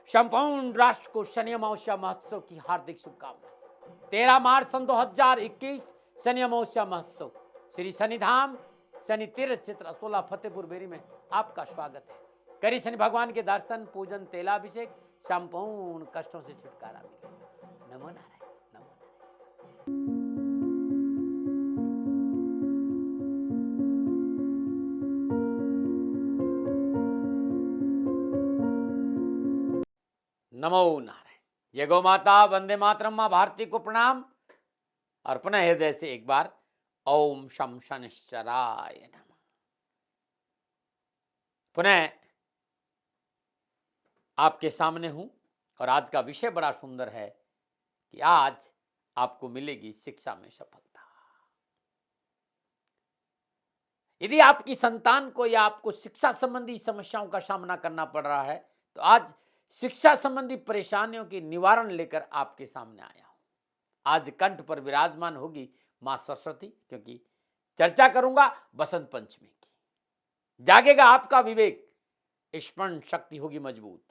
संपूर्ण राष्ट्र को शनि अमावस्या महोत्सव की हार्दिक शुभकामनाएं। 13 मार्च सन 2021 शनि अमावस्या महोत्सव श्री शनिधाम शनि तीर्थ क्षेत्र 16 फतेहपुर बेरी में आपका स्वागत है। करी शनि भगवान के दर्शन, पूजन, तेलाभिषेक, संपूर्ण कष्टों से छुटकारा मिलेगा। नमो नारायण, नमो नारायण। नमो नारायण। जय गौ माता, वंदे मातरम, मां भारती को प्रणाम। और पुनः हृदय से एक बार ओम शम शनिश्चराय नमः। पुनः आपके सामने हूं और आज का विषय बड़ा सुंदर है कि आज आपको मिलेगी शिक्षा में सफलता। यदि आपकी संतान को या आपको शिक्षा संबंधी समस्याओं का सामना करना पड़ रहा है तो आज शिक्षा संबंधी परेशानियों की निवारण लेकर आपके सामने आया हूं। आज कंठ पर विराजमान होगी मां सरस्वती, क्योंकि चर्चा करूंगा बसंत पंचमी की। जागेगा आपका विवेक, स्मरण शक्ति होगी मजबूत।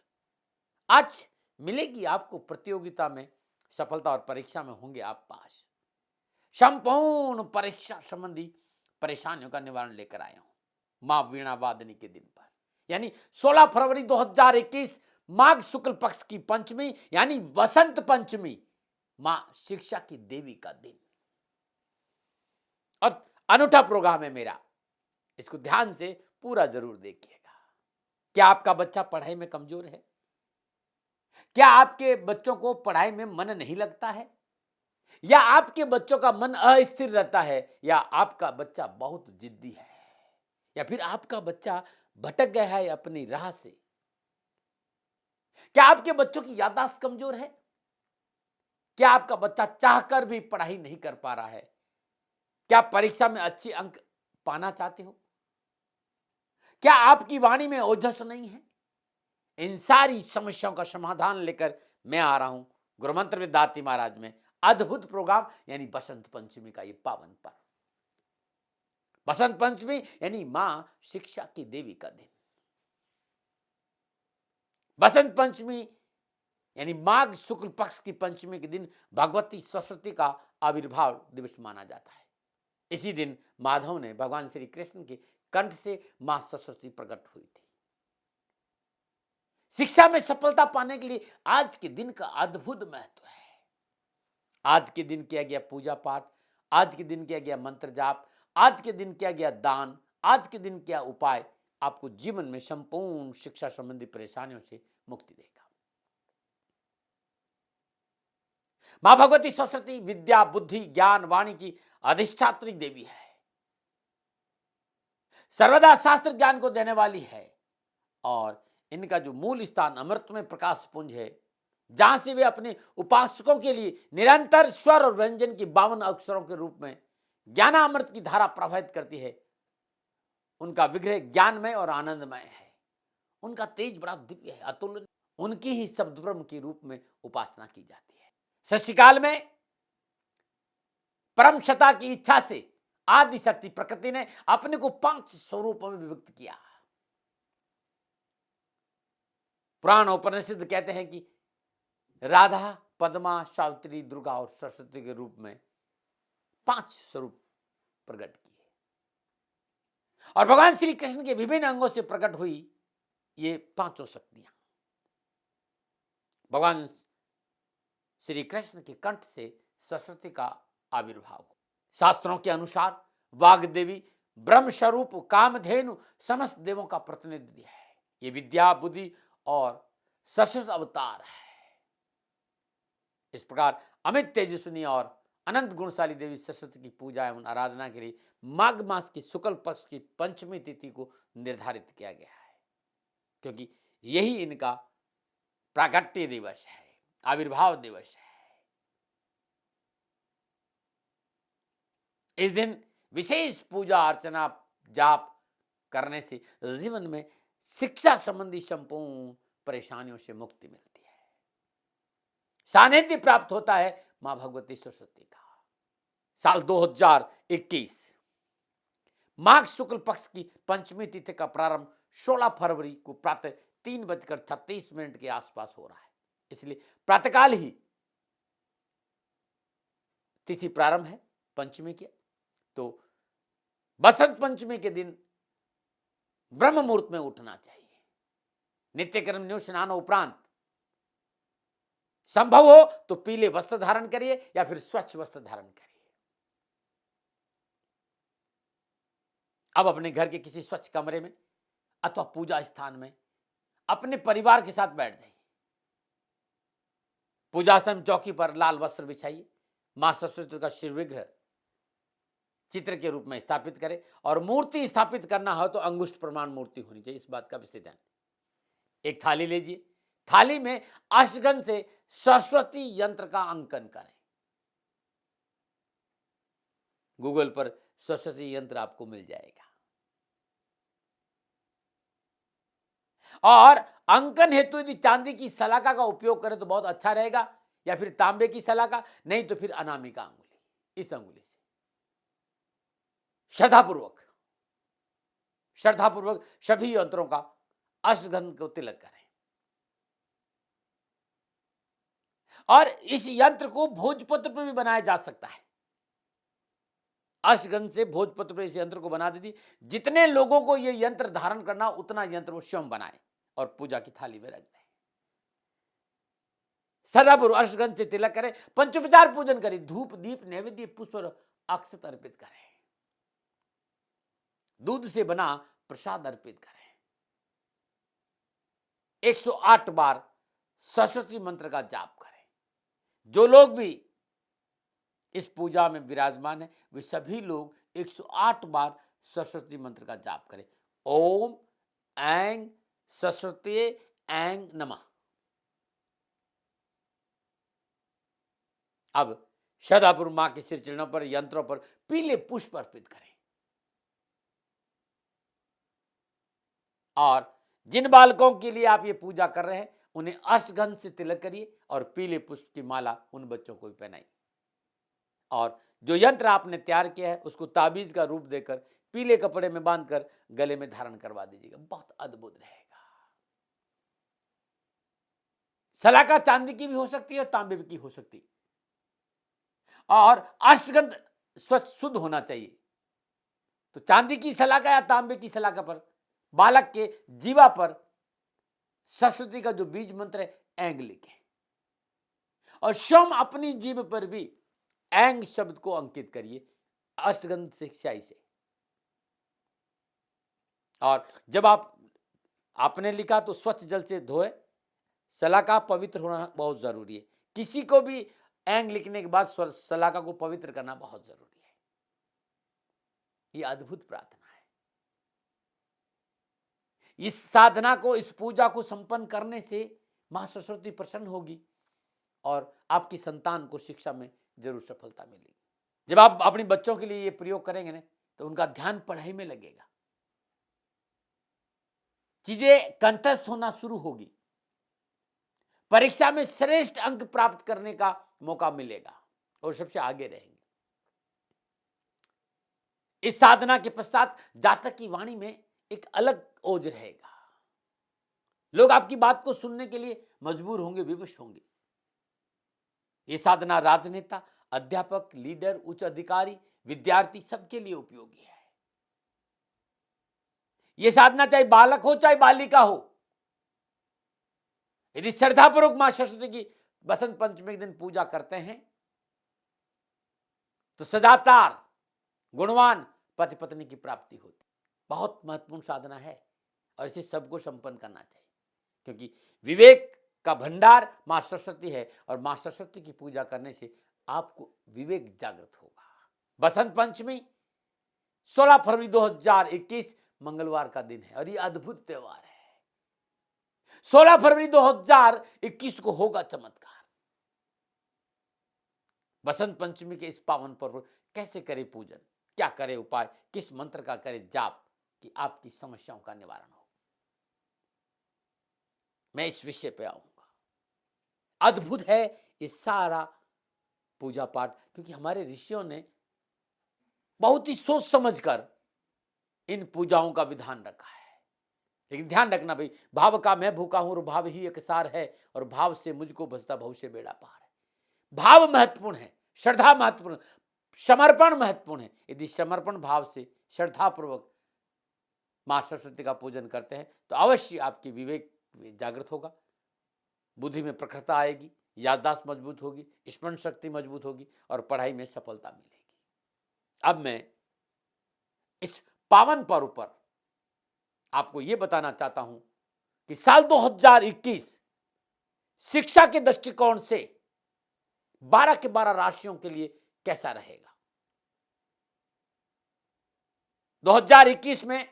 आज मिलेगी आपको प्रतियोगिता में सफलता और परीक्षा में होंगे आप पास। संपूर्ण परीक्षा संबंधी परेशानियों का निवारण लेकर आया हूं मां वीणा वादनी के दिन पर, यानी 16 फरवरी 2021 माघ शुक्ल पक्ष की पंचमी यानी बसंत पंचमी, मां शिक्षा की देवी का दिन। और अनूठा प्रोग्राम है मेरा, इसको ध्यान से पूरा जरूर देखिएगा। क्या आपका बच्चा पढ़ाई में कमजोर है? क्या आपके बच्चों को पढ़ाई में मन नहीं लगता है? या आपके बच्चों का मन अस्थिर रहता है? या आपका बच्चा बहुत जिद्दी है? या फिर आपका बच्चा भटक गया है अपनी राह से? क्या आपके बच्चों की याददाश्त कमजोर है? क्या आपका बच्चा चाहकर भी पढ़ाई नहीं कर पा रहा है? क्या परीक्षा में अच्छे अंक पाना चाहते हो? क्या आपकी वाणी में ओजस नहीं है? इन सारी समस्याओं का समाधान लेकर मैं आ रहा हूं गुरुमंत्र विद दाती महाराज में अद्भुत प्रोग्राम, यानी बसंत पंचमी का ये पावन पर्व। बसंत पंचमी यानी मां शिक्षा की देवी का दिन। बसंत पंचमी यानी माघ शुक्ल पक्ष की पंचमी के दिन भगवती सरस्वती का आविर्भाव दिवस माना जाता है। इसी दिन माधव ने भगवान श्री कृष्ण के कंठ से मां सरस्वती प्रकट हुई थी। शिक्षा में सफलता पाने के लिए आज के दिन का अद्भुत महत्व है। आज के दिन किया गया पूजा पाठ, आज के दिन किया गया मंत्र जाप, आज के दिन किया गया दान, आज के दिन किया उपाय आपको जीवन में संपूर्ण शिक्षा संबंधी परेशानियों से मुक्ति देगा। मां भगवती सरस्वती विद्या, बुद्धि, ज्ञान, वाणी की अधिष्ठात्री देवी है। सर्वदा शास्त्र ज्ञान को देने वाली है और इनका जो मूल स्थान अमृतमय प्रकाश पुंज है, जहां से वे अपने उपासकों के लिए निरंतर स्वर और व्यंजन की 52 अक्षरों के रूप में ज्ञानामृत की धारा प्रवाहित करती है। उनका विग्रह ज्ञानमय और आनंदमय है। उनका तेज बड़ा दिव्य है, अतुलनीय। उनकी ही शब्द ब्रह्म के रूप में उपासना की जाती है। सृष्टिकाल में परम सत्ता की इच्छा से आदि शक्ति प्रकृति ने अपने को 5 स्वरूपों में विभक्त किया। पुराण उपनिषद कहते हैं कि राधा, पद्मा, सावित्री, दुर्गा और सरस्वती के रूप में 5 स्वरूप प्रकट किए और भगवान श्री कृष्ण के विभिन्न अंगों से प्रकट हुई ये 5 शक्तियां। भगवान श्री कृष्ण के कंठ से सरस्वती का आविर्भाव हो। शास्त्रों के अनुसार वाग्देवी ब्रह्म स्वरूप कामधेनु समस्त देवों का प्रतिनिधि है। ये विद्या, बुद्धि और सरस्वती अवतार है। इस प्रकार अमित तेजस्विनी और अनंत गुणशाली देवी सरस्वती की पूजा एवं आराधना के लिए माघ मास की शुक्ल पक्ष की पंचमी तिथि को निर्धारित किया गया है, क्योंकि यही इनका प्राकट्य दिवस है, आविर्भाव दिवस है। इस दिन विशेष पूजा अर्चना जाप करने से जीवन में शिक्षा संबंधी संपूर्ण परेशानियों से मुक्ति मिलती है। सानिध्य प्राप्त होता है मां भगवती सरस्वती का। साल 2021 माघ शुक्ल पक्ष की पंचमी तिथि का प्रारंभ 16 फरवरी को प्रातः 3:36 के आसपास हो रहा है, इसलिए प्रातःकाल ही तिथि प्रारंभ है पंचमी की। तो बसंत पंचमी के दिन ब्रह्म मुहूर्त में उठना चाहिए। नित्यक्रम न्यू स्नान उपरांत संभव हो तो पीले वस्त्र धारण करिए या फिर स्वच्छ वस्त्र धारण करिए। अब अपने घर के किसी स्वच्छ कमरे में अथवा पूजा स्थान में अपने परिवार के साथ बैठ जाइए। पूजा स्थान चौकी पर लाल वस्त्र बिछाइए। मां सरस्वती का शिव विग्रह चित्र के रूप में स्थापित करें और मूर्ति स्थापित करना हो तो अंगुष्ठ प्रमाण मूर्ति होनी चाहिए, इस बात का विशेष ध्यान। एक थाली लीजिए, थाली में अष्टगंध से सरस्वती यंत्र का अंकन करें। गूगल पर सरस्वती यंत्र आपको मिल जाएगा। और अंकन हेतु यदि चांदी की सलाखा का उपयोग करें तो बहुत अच्छा रहेगा, या फिर तांबे की सलाखा, नहीं तो फिर अनामिका अंगुली, इस अंगुली से श्रद्धापूर्वक सभी यंत्रों का अष्टगंध को तिलक करें। और इस यंत्र को भोजपत्र पर भी बनाया जा सकता है। अष्टगंध से भोजपत्र पर इस यंत्र को बना दीजिए। जितने लोगों को यह यंत्र धारण करना उतना यंत्र वो स्वयं बनाए और पूजा की थाली में रख दें। सदापूर्व अष्टगंध से तिलक करें, पंचोपचार पूजन करें, धूप दीप नैवेद्य पुष्प और अक्षत अर्पित करें, दूध से बना प्रसाद अर्पित करें। 108 बार सरस्वती मंत्र का जाप करें। जो लोग भी इस पूजा में विराजमान है वे सभी लोग 108 बार सरस्वती मंत्र का जाप करें। ओम ऐं सरस्वती ऐं नमः। अब श्रद्धापूर्वक मां के सिर चरणों पर यंत्रों पर पीले पुष्प अर्पित करें। और जिन बालकों के लिए आप ये पूजा कर रहे हैं उन्हें अष्टगंध से तिलक करिए और पीले पुष्प की माला उन बच्चों को भी पहनाइए। और जो यंत्र आपने तैयार किया है उसको ताबीज का रूप देकर पीले कपड़े में बांधकर गले में धारण करवा दीजिएगा, बहुत अद्भुत रहेगा। सलाखा चांदी की भी हो सकती है और तांबे की हो सकती है। और अष्टगंध स्वच्छ शुद्ध होना चाहिए। तो चांदी की सलाखा या तांबे की सलाखा पर बालक के जीवा पर सरस्वती का जो बीज मंत्र है ऐंग लिखें और स्वयं अपनी जीभ पर भी ऐंग शब्द को अंकित करिए अष्टगंध से स्याही से। और जब आपने लिखा तो स्वच्छ जल से धोए। सलाखा पवित्र होना बहुत जरूरी है। किसी को भी ऐंग लिखने के बाद सलाखा को पवित्र करना बहुत जरूरी है। यह अद्भुत प्रार्थना है। इस साधना को, इस पूजा को संपन्न करने से मां सरस्वती प्रसन्न होगी और आपकी संतान को शिक्षा में जरूर सफलता मिलेगी। जब आप अपने बच्चों के लिए ये प्रयोग करेंगे ना तो उनका ध्यान पढ़ाई में लगेगा, चीजें कंठस्थ होना शुरू होगी, परीक्षा में श्रेष्ठ अंक प्राप्त करने का मौका मिलेगा और सबसे आगे रहेंगे। इस साधना के पश्चात जातक की वाणी में एक अलग ओज रहेगा। लोग आपकी बात को सुनने के लिए मजबूर होंगे, विवश होंगे। ये साधना राजनेता, अध्यापक, लीडर, उच्च अधिकारी, विद्यार्थी सबके लिए उपयोगी है। यह साधना चाहे बालक हो चाहे बालिका हो, यदि श्रद्धापूर्वक मां सरस्वती की बसंत पंचमी के दिन पूजा करते हैं तो सदाचार गुणवान पति पत्नी की प्राप्ति होती। बहुत महत्वपूर्ण साधना है और इसे सबको संपन्न करना चाहिए, क्योंकि विवेक का भंडार मां सरस्वती है और मां सरस्वती की पूजा करने से आपको विवेक जागृत होगा। बसंत पंचमी 16 फरवरी 2021 मंगलवार का दिन है और यह अद्भुत त्योहार है। 16 फरवरी 2021 को होगा चमत्कार। बसंत पंचमी के इस पावन पर्व कैसे करें पूजन, क्या करें उपाय, किस मंत्र का करें जाप कि आपकी समस्याओं का निवारण हो, मैं इस विषय पे आऊंगा। अद्भुत है ये सारा पूजा पाठ, क्योंकि हमारे ऋषियों ने बहुत ही सोच समझकर इन पूजाओं का विधान रखा है। लेकिन ध्यान रखना भाई, भाव का मैं भूखा हूं और भाव ही एक सार है, और भाव से मुझको बसता भविष्य बेड़ा पार है। भाव महत्वपूर्ण है, श्रद्धा महत्वपूर्ण, समर्पण महत्वपूर्ण है। यदि समर्पण भाव से श्रद्धा पूर्वक मां सरस्वती का पूजन करते हैं तो अवश्य आपकी विवेक जागृत होगा, बुद्धि में प्रखरता आएगी, याददाश्त मजबूत होगी, स्मरण शक्ति मजबूत होगी और पढ़ाई में सफलता मिलेगी। अब मैं इस पावन पर्व पर आपको यह बताना चाहता हूं कि साल 2021 शिक्षा के दृष्टिकोण से 12 के 12 राशियों के लिए कैसा रहेगा। 2021 में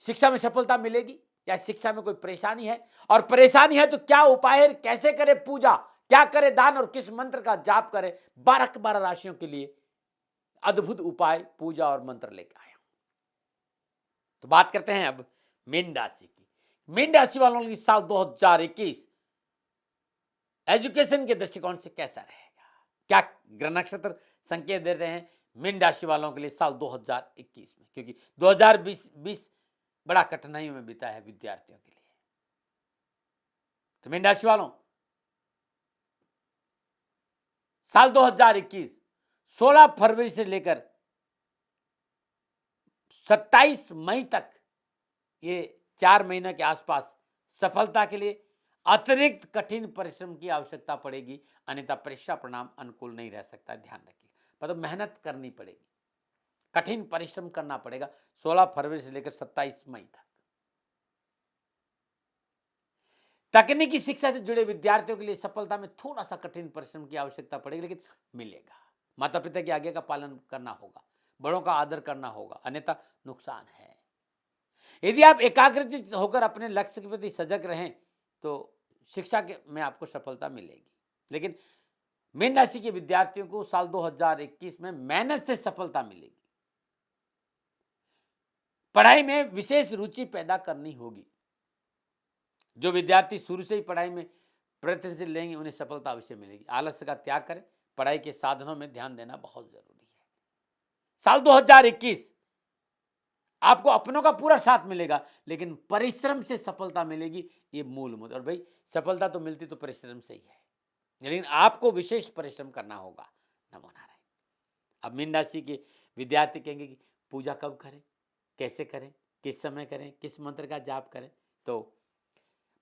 शिक्षा में सफलता मिलेगी या शिक्षा में कोई परेशानी है, और परेशानी है तो क्या उपाय है, कैसे करे पूजा, क्या करे दान और किस मंत्र का जाप करे। 12 के 12 राशियों के लिए अद्भुत उपाय, पूजा और मंत्र लेकर आया। तो बात करते हैं अब मीन राशि की। मीन राशि वालों के साल 2021 एजुकेशन के दृष्टिकोण से कैसा रहेगा, क्या ग्रह नक्षत्र संकेत देते हैं मीन राशि वालों के लिए साल 2021 में, क्योंकि 2020 बड़ा कठिनाइयों में बीता है विद्यार्थियों के लिए। तो मीन राशि वालों, साल 2021 16 फरवरी से लेकर 27 मई तक, ये 4 महीने के आसपास सफलता के लिए अतिरिक्त कठिन परिश्रम की आवश्यकता पड़ेगी, अन्यथा परीक्षा परिणाम अनुकूल नहीं रह सकता। ध्यान रखिए, मतलब मेहनत करनी पड़ेगी, कठिन परिश्रम करना पड़ेगा 16 फरवरी से लेकर 27 मई तक। तकनीकी शिक्षा से जुड़े विद्यार्थियों के लिए सफलता में थोड़ा सा कठिन परिश्रम की आवश्यकता पड़ेगी, लेकिन मिलेगा। माता पिता की आज्ञा का पालन करना होगा, बड़ों का आदर करना होगा, अन्यथा नुकसान है। यदि आप एकाग्रचित होकर अपने लक्ष्य के प्रति सजग रहें तो शिक्षा के में आपको सफलता मिलेगी। लेकिन मीन राशि के विद्यार्थियों को साल 2021 में मेहनत से सफलता मिलेगी। पढ़ाई में विशेष रुचि पैदा करनी होगी। जो विद्यार्थी शुरू से ही पढ़ाई में प्रयत्नशील लेंगे उन्हें सफलता अवश्य मिलेगी। आलस्य का त्याग करें, पढ़ाई के साधनों में ध्यान देना बहुत जरूरी है। साल 2021 आपको अपनों का पूरा साथ मिलेगा, लेकिन परिश्रम से सफलता मिलेगी, ये मूल मुद्दा। और भाई सफलता तो मिलती तो परिश्रम से ही है, लेकिन आपको विशेष परिश्रम करना होगा। नमो नारायण। अब मीन राशि के विद्यार्थी कहेंगे कि पूजा कब करें, कैसे करें, किस समय करें, किस मंत्र का जाप करें। तो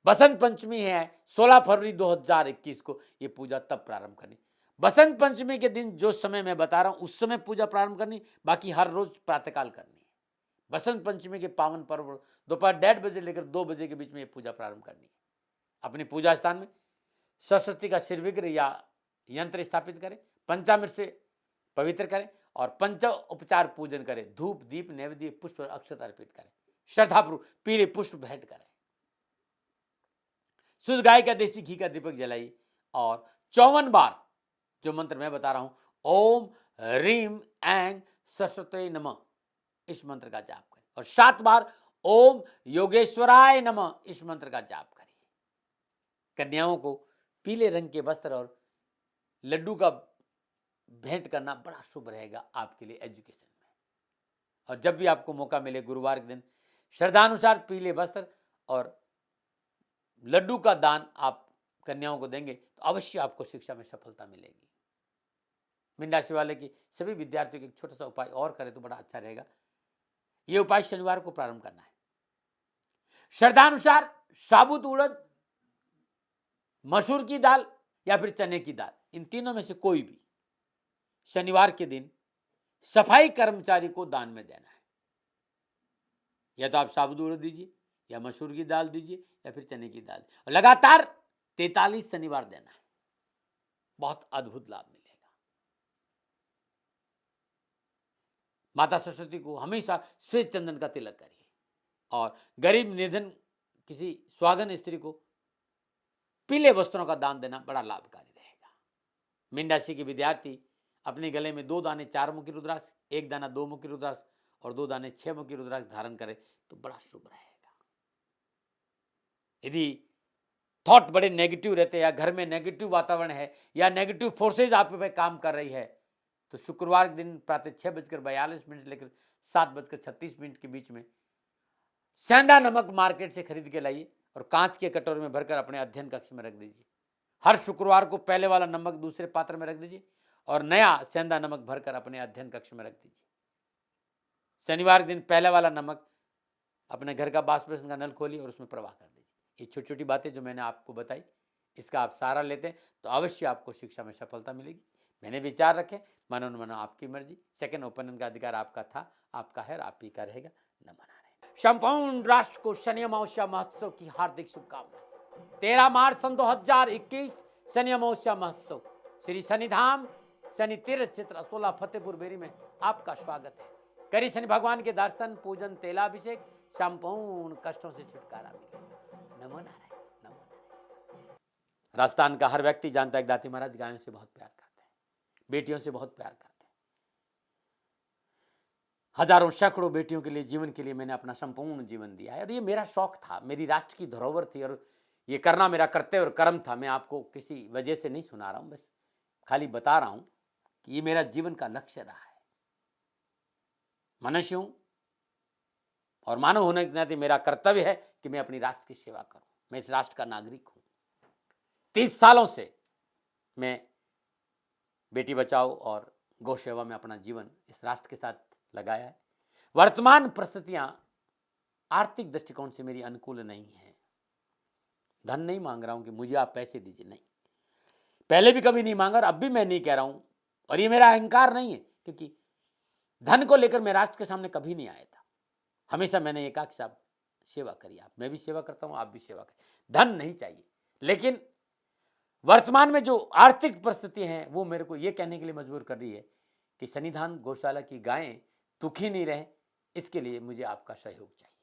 बसंत पंचमी है 16 फरवरी 2021 को, ये पूजा तब प्रारंभ करनी। बसंत पंचमी के दिन जो समय मैं बता रहा हूं उस समय पूजा प्रारंभ करनी, बाकी हर रोज प्रातःकाल करनी है। बसंत पंचमी के पावन पर्व दोपहर 1:30 बजे लेकर 2 बजे के बीच में ये पूजा प्रारंभ करनी है। अपने पूजा स्थान में सरस्वती का सिर विग्रह या यंत्र स्थापित करें, पंचामृत से पवित्र करें और पंच उपचार पूजन करें। धूप, दीप, नैवेद्य, पुष्प और अक्षत अर्पित करें। श्रद्धापूर्वक पीले पुष्प भेंट करें। शुद्ध गाय का देसी घी का दीपक जलाइए और 54 बार जो मंत्र मैं बता रहा हूं, ओम ह्रीम ऐं सरस्वती नमः, इस मंत्र का जाप करें। और 7 बार ओम योगेश्वराय नमः, इस मंत्र का जाप करिए। कन्याओं को पीले रंग के वस्त्र और लड्डू का भेंट करना बड़ा शुभ रहेगा आपके लिए एजुकेशन में। और जब भी आपको मौका मिले गुरुवार के दिन श्रद्धानुसार पीले वस्त्र और लड्डू का दान आप कन्याओं को देंगे तो अवश्य आपको शिक्षा में सफलता मिलेगी। मीन राशि वाले की सभी विद्यार्थियों के एक छोटा सा उपाय और करें तो बड़ा अच्छा रहेगा। यह उपाय शनिवार को प्रारंभ करना है। श्रद्धानुसार साबुत उड़द, मसूर की दाल या फिर चने की दाल, इन तीनों में से कोई भी शनिवार के दिन सफाई कर्मचारी को दान में देना है। या तो आप साबुत उड़द दीजिए या मसूर की दाल दीजिए या फिर चने की दाल, और लगातार 43 शनिवार देना है। बहुत अद्भुत लाभ मिलेगा। माता सरस्वती को हमेशा श्वेत चंदन का तिलक करिए और गरीब निर्धन किसी सुहागन स्त्री को पीले वस्त्रों का दान देना बड़ा लाभकारी रहेगा। मीन राशि के विद्यार्थी अपने गले में 2 दाने 4 मुखी रुद्राक्ष, 1 दाना 2 मुखी रुद्राक्ष और 2 दाने 6 मुखी रुद्राक्ष धारण करें तो बड़ा शुभ रहेगा। यदि थॉट बड़े नेगेटिव रहते हैं या घर में नेगेटिव वातावरण है या नेगेटिव फोर्सेज आप पे काम कर रही है तो शुक्रवार के दिन प्रातः 6:42 से लेकर 7:36 के बीच में सेंधा नमक मार्केट से खरीद के लाइए और कांच के कटोरे में भरकर अपने अध्ययन कक्ष में रख दीजिए। हर शुक्रवार को पहले वाला नमक दूसरे पात्र में रख दीजिए और नया सेंधा नमक भरकर अपने अध्ययन कक्ष में रख दीजिए। शनिवार के दिन पहले वाला नमक अपने घर का वाष्पेशन का नल खोलिए और उसमें प्रवाह कर दीजिए। ये छोटी छोटी बातें जो मैंने आपको बताई, इसका आप सहारा लेते हैं तो अवश्य आपको शिक्षा में सफलता मिलेगी। मैंने विचार रखे, मनो न मनो आपकी मर्जी। सेकंड ओपिनियन का अधिकार आपका था, आपका है, आप ही का रहेगा। न मना रहे। संपूर्ण राष्ट्र को शनि अमावस्या महोत्सव की हार्दिक शुभकामनाएं। 13 मार्च सन 2021 शनि अमावस्या महोत्सव श्री शनिधाम शनि तीर्थ क्षेत्र असोला फतेहपुर बेरी में आपका स्वागत है। करी शनि भगवान के दर्शन, पूजन, तेलाभिषेक, संपूर्ण कष्टों से छुटकारा मिलेगा। नमो नारायण, नमो नारायण। राजस्थान का हर व्यक्ति जानता है कि दाती महाराज गायों से बहुत प्यार करते हैं, बेटियों से बहुत प्यार करते हैं। हजारों सैकड़ों बेटियों के लिए, जीवन के लिए मैंने अपना संपूर्ण जीवन दिया है और ये मेरा शौक था, मेरी राष्ट्र की धरोहर थी और ये करना मेरा कर्तव्य और कर्म था। मैं आपको किसी वजह से नहीं सुना रहा हूं, बस खाली बता रहा हूं कि ये मेरा जीवन का लक्ष्य रहा है। मनुष्य हूं और मानव होने के नाते मेरा कर्तव्य है कि मैं अपनी राष्ट्र की सेवा करूं। मैं इस राष्ट्र का नागरिक हूं। 30 सालों से मैं बेटी बचाओ और गौ सेवा में अपना जीवन इस राष्ट्र के साथ लगाया है। वर्तमान परिस्थितियां आर्थिक दृष्टिकोण से मेरी अनुकूल नहीं है। धन नहीं मांग रहा हूं कि मुझे आप पैसे दीजिए, नहीं, पहले भी कभी नहीं मांगा और अब भी मैं नहीं कह रहा हूं। और ये मेरा अहंकार नहीं है, क्योंकि धन को लेकर मैं राष्ट्र के सामने कभी नहीं आया था। हमेशा मैंने ये कहा कि साहब सेवा करिए, आप, मैं भी सेवा करता हूं, आप भी सेवा करिए। धन नहीं चाहिए, लेकिन वर्तमान में जो आर्थिक परिस्थिति हैं वो मेरे को ये कहने के लिए मजबूर कर रही है कि शनिधाम गौशाला की गायें दुखी नहीं रहे, इसके लिए मुझे आपका सहयोग चाहिए।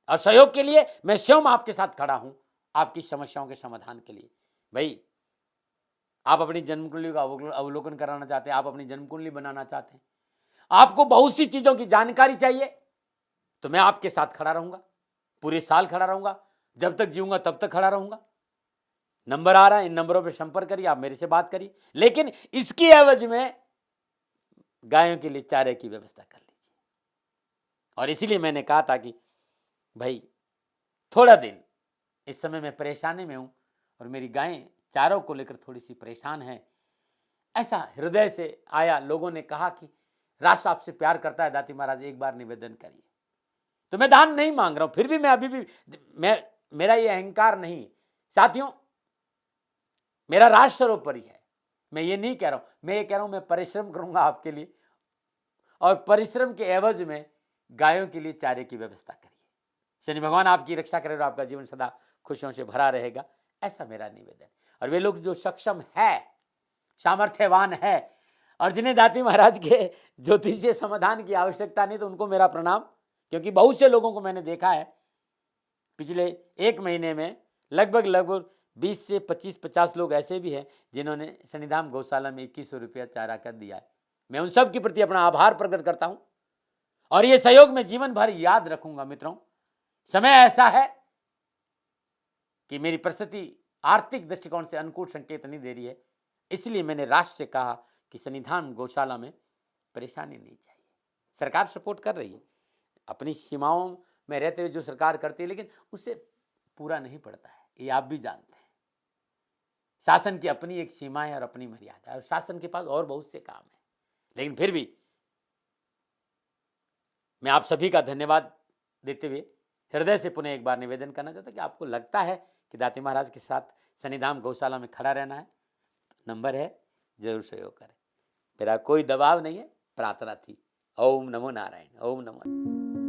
और सहयोग के लिए मैं स्वयं आपके साथ खड़ा हूं, आपकी समस्याओं के समाधान के लिए। भाई, आप अपनी जन्म कुंडली का अवलोकन कराना चाहते हैं, आप अपनी जन्म कुंडली बनाना चाहते हैं, आपको बहुत सी चीजों की जानकारी चाहिए, तो मैं आपके साथ खड़ा रहूंगा, पूरे साल खड़ा रहूंगा, जब तक जीऊंगा तब तक खड़ा रहूंगा। नंबर आ रहा है, इन नंबरों पे संपर्क करिए, आप मेरे से बात करिए, लेकिन इसकी एवज में गायों के लिए चारे की व्यवस्था कर लीजिए। और इसीलिए मैंने कहा था कि भाई थोड़ा दिन इस समय मैं परेशानी में हूं और मेरी गायें चारों को लेकर थोड़ी सी परेशान है। ऐसा हृदय से आया, लोगों ने कहा कि राष्ट्र आपसे प्यार करता है दाती महाराज, एक बार निवेदन करिए। तो मैं दान नहीं मांग रहा हूं, फिर भी मैं अभी भी मेरा ये अहंकार नहीं साथियों, मेरा राष्ट्र सर्वोपरि है। मैं ये नहीं कह रहा हूं, मैं ये कह रहा हूं मैं परिश्रम करूंगा आपके लिए और परिश्रम के एवज में गायों के लिए चारे की व्यवस्था करिए। शनि भगवान आपकी रक्षा करे और आपका जीवन सदा खुशियों से भरा रहेगा, ऐसा मेरा निवेदन। और वे लोग जो सक्षम है, सामर्थ्यवान है और जिन्हें दाती महाराज के ज्योतिषीय समाधान की आवश्यकता नहीं, तो उनको मेरा प्रणाम। क्योंकि बहुत से लोगों को मैंने देखा है पिछले 1 महीने में लगभग 20 से 25-50 लोग ऐसे भी हैं जिन्होंने शनिधाम गौशाला में 2100 रुपया चारा कर दिया है। मैं उन सब के प्रति अपना आभार प्रकट करता हूं और ये सहयोग मैं जीवन भर याद रखूंगा। मित्रों, समय ऐसा है कि मेरी परिस्थिति आर्थिक दृष्टिकोण से अनुकूल संकेत नहीं दे रही है, इसलिए मैंने राष्ट्र से कहा कि शनिधाम गौशाला में परेशानी नहीं चाहिए। सरकार सपोर्ट कर रही है, अपनी सीमाओं में रहते हुए जो सरकार करती है, लेकिन उससे पूरा नहीं पड़ता है, ये आप भी जानते हैं। शासन की अपनी एक सीमा है और अपनी मर्यादा है और शासन के पास और बहुत से काम है। लेकिन फिर भी मैं आप सभी का धन्यवाद देते हुए हृदय से पुनः एक बार निवेदन करना चाहता हूं कि आपको लगता है कि दाती महाराज के साथ शनिधाम गौशाला में खड़ा रहना है, नंबर है, जरूर सहयोग करें। मेरा कोई दबाव नहीं है, प्रार्थना थी। ओम नमो नारायण, ओम नमो।